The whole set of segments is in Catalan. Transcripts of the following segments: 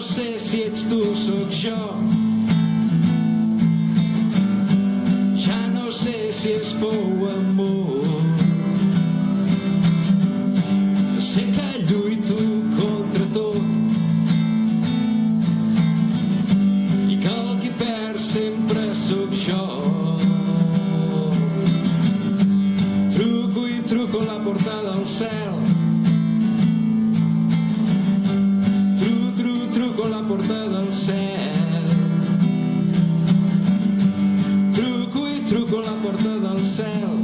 sé si ets tu o sóc jo. Ja no sé si és por o amor. Sé que lluito contra tot i que el qui perd sempre sóc jo. Truco i truco a la portada del cel. Truco a la portada del cel. Truco i truco a la portada del cel.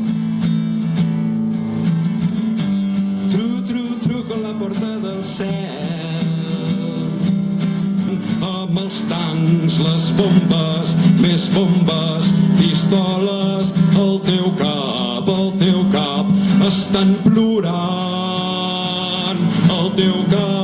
Truco a la portada del cel. Amb els tancs, les bombes, més bombes, pistoles, el teu cap estan plorant. El teu cap